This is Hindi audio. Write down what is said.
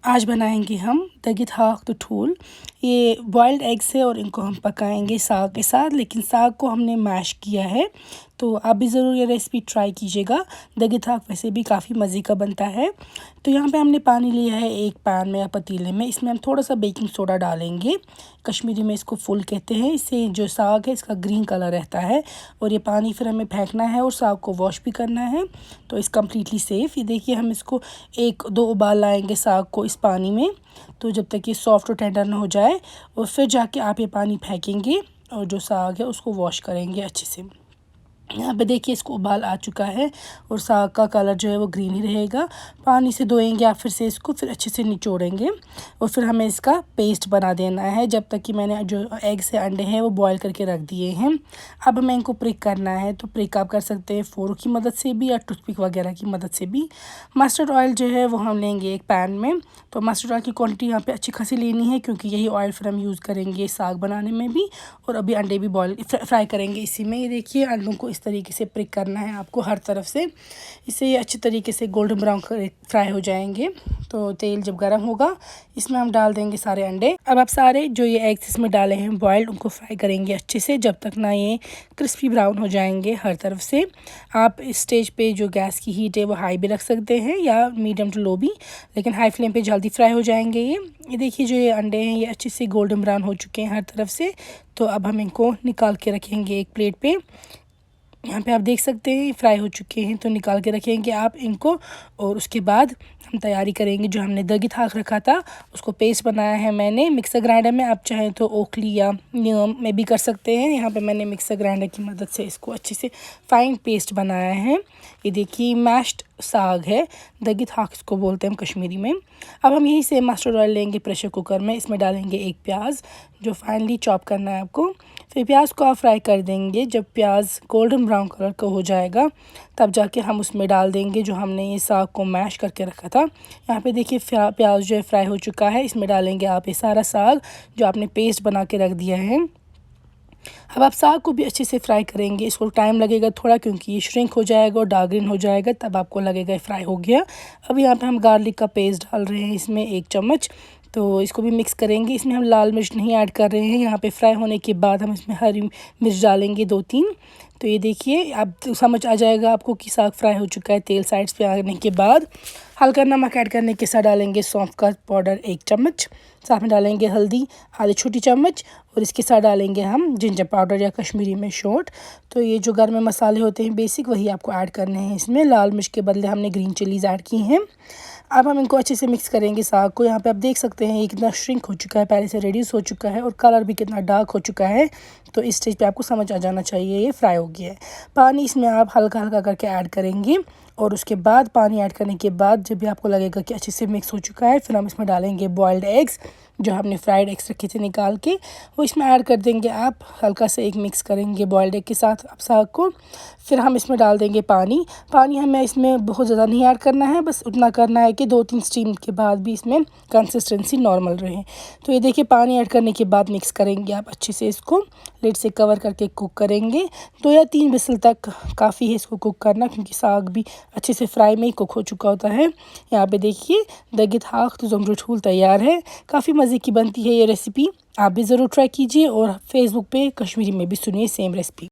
आज बनाएंगे हम दगित हाक तो ठूल। ये बॉइल्ड एग्स है और इनको हम पकाएंगे साग के साथ, लेकिन साग को हमने मैश किया है। तो आप भी ज़रूर ये रेसिपी ट्राई कीजिएगा। दगित हाक वैसे भी काफ़ी मज़े का बनता है। तो यहाँ पे हमने पानी लिया है एक पैन में या पतीले में। इसमें हम थोड़ा सा बेकिंग सोडा डालेंगे। कश्मीरी में इसको फुल कहते हैं। इससे जो साग है इसका ग्रीन कलर रहता है। और ये पानी फिर हमें फेंकना है और साग को वॉश भी करना है। तो इस कम्प्लीटली सेफ़। ये देखिए हम इसको 1-2 उबाल लाएंगे साग को इस पानी में, तो जब तक ये सॉफ्ट और टेंडर ना हो जाए। और फिर जाके आप ये पानी फेंकेंगे और जो साग है उसको वॉश करेंगे अच्छे से। यहाँ पे देखिए इसको उबाल आ चुका है और साग का कलर जो है वो ग्रीन ही रहेगा। पानी से धोएंगे आप फिर से इसको, फिर अच्छे से निचोड़ेंगे और फिर हमें इसका पेस्ट बना देना है। जब तक कि मैंने जो एग से अंडे हैं वो बॉईल करके रख दिए हैं। अब हमें इनको प्रिक करना है। तो प्रिक आप कर सकते हैं फोर्क की मदद से भी या टूथपिक वगैरह की मदद से भी। मस्टर्ड ऑयल जो है वो हम लेंगे एक पैन में। तो मस्टर्ड ऑयल की क्वान्टिटी यहाँ पर अच्छी खासी लेनी है, क्योंकि यही ऑयल फिर हम यूज़ करेंगे साग बनाने में भी। और अभी अंडे भी बॉयल फ्राई करेंगे इसी में। ये देखिए अंडों को तरीके से प्रिक करना है आपको हर तरफ से। इससे ये अच्छी तरीके से गोल्डन ब्राउन फ्राई हो जाएंगे। तो तेल जब गर्म होगा इसमें हम डाल देंगे सारे अंडे। अब आप सारे जो ये एग्स इसमें डाले हैं बॉइल्ड, उनको फ्राई करेंगे अच्छे से जब तक ना ये क्रिस्पी ब्राउन हो जाएंगे हर तरफ से। आप इस स्टेज पे जो गैस की हीट है वो हाई भी रख सकते हैं या मीडियम टू लो भी, लेकिन हाई फ्लेम पे जल्दी फ्राई हो जाएंगे ये देखिए जो ये अंडे हैं ये अच्छे से गोल्डन ब्राउन हो चुके हैं हर तरफ से। तो अब हम इनको निकाल के रखेंगे एक प्लेट पे। यहाँ पे आप देख सकते हैं फ्राई हो चुके हैं, तो निकाल के रखेंगे आप इनको। और उसके बाद हम तैयारी करेंगे। जो हमने दगित हाक रखा था उसको पेस्ट बनाया है मैंने मिक्सर ग्राइंडर में। आप चाहें तो ओखली या न्यूम में भी कर सकते हैं। यहाँ पे मैंने मिक्सर ग्राइंडर की मदद से इसको अच्छे से फाइन पेस्ट बनाया है। ये देखिए मैश्ड साग है, दगित हाक इसको बोलते हैं हम कश्मीरी में। अब हम यही से मस्टर्ड ऑयल लेंगे प्रेशर कुकर में। इसमें डालेंगे एक प्याज जो फाइनली चॉप करना है आपको। फिर प्याज को आप फ्राई कर देंगे। जब प्याज गोल्डन ब्राउन कलर का हो जाएगा तब जाके हम उसमें डाल देंगे जो हमने ये साग को मैश करके रखा था। यहाँ पे देखिए प्याज जो है फ्राई हो चुका है। इसमें डालेंगे आप ये सारा साग जो आपने पेस्ट बना के रख दिया है। अब आप साग को भी अच्छे से फ्राई करेंगे। इसको टाइम लगेगा थोड़ा, क्योंकि ये श्रिंक हो जाएगा और डार्क ग्रीन हो जाएगा, तब आपको लगेगा फ्राई हो गया। अब यहाँ पे हम गार्लिक का पेस्ट डाल रहे हैं इसमें 1 चम्मच। तो इसको भी मिक्स करेंगे। इसमें हम लाल मिर्च नहीं ऐड कर रहे हैं। यहाँ पे फ्राई होने के बाद हम इसमें हरी मिर्च डालेंगे 2-3। तो ये देखिए अब समझ आ जाएगा आपको कि साग फ्राई हो चुका है। तेल साइड्स पे आने के बाद हल्का नमक ऐड करने के साथ डालेंगे सौंफ का पाउडर 1 चम्मच। साथ में डालेंगे हल्दी आधी छोटी चम्मच और इसके साथ डालेंगे हम जिंजर पाउडर या कश्मीरी में शॉट। तो ये जो घर में मसाले होते हैं बेसिक वही आपको ऐड करने हैं इसमें। लाल मिर्च के बदले हमने ग्रीन चिलीज़ ऐड की हैं। अब हम इनको अच्छे से मिक्स करेंगे साग को। यहाँ पे आप देख सकते हैं ये कितना श्रिंक हो चुका है, पहले से रिड्यूस हो चुका है और कलर भी कितना डार्क हो चुका है। तो इस स्टेज पे आपको समझ आ जाना चाहिए ये फ्राई हो गया है। पानी इसमें आप हल्का हल्का करके ऐड करेंगे और उसके बाद पानी ऐड करने के बाद जब भी आपको लगेगा कि अच्छे से मिक्स हो चुका है, फिर हम इसमें डालेंगे बॉइल्ड एग्स जो हमने फ्राइड एग्स रखे थे निकाल के, वो इसमें ऐड कर देंगे आप। हल्का से एक मिक्स करेंगे बॉइल्ड एग के साथ आप साग को। फिर हम इसमें डाल देंगे पानी। पानी हमें इसमें बहुत ज़्यादा नहीं ऐड करना है, बस उतना करना है कि 2-3 स्टीम के बाद भी इसमें कंसिस्टेंसी नॉर्मल रहे। तो ये देखिए पानी ऐड करने के बाद मिक्स करेंगे आप अच्छे से। इसको लिड से कवर करके कुक करेंगे। 2 या 3 विसल तक काफ़ी है इसको कुक करना, क्योंकि साग भी अच्छे से फ्राई में ही कुक हो चुका होता है। यहाँ पे देखिए दगित हाक तो ज़मरू ठूल तैयार है। काफ़ी मज़े की बनती है ये रेसिपी। आप भी ज़रूर ट्राई कीजिए और फेसबुक पे कश्मीरी में भी सुनिए सेम रेसिपी।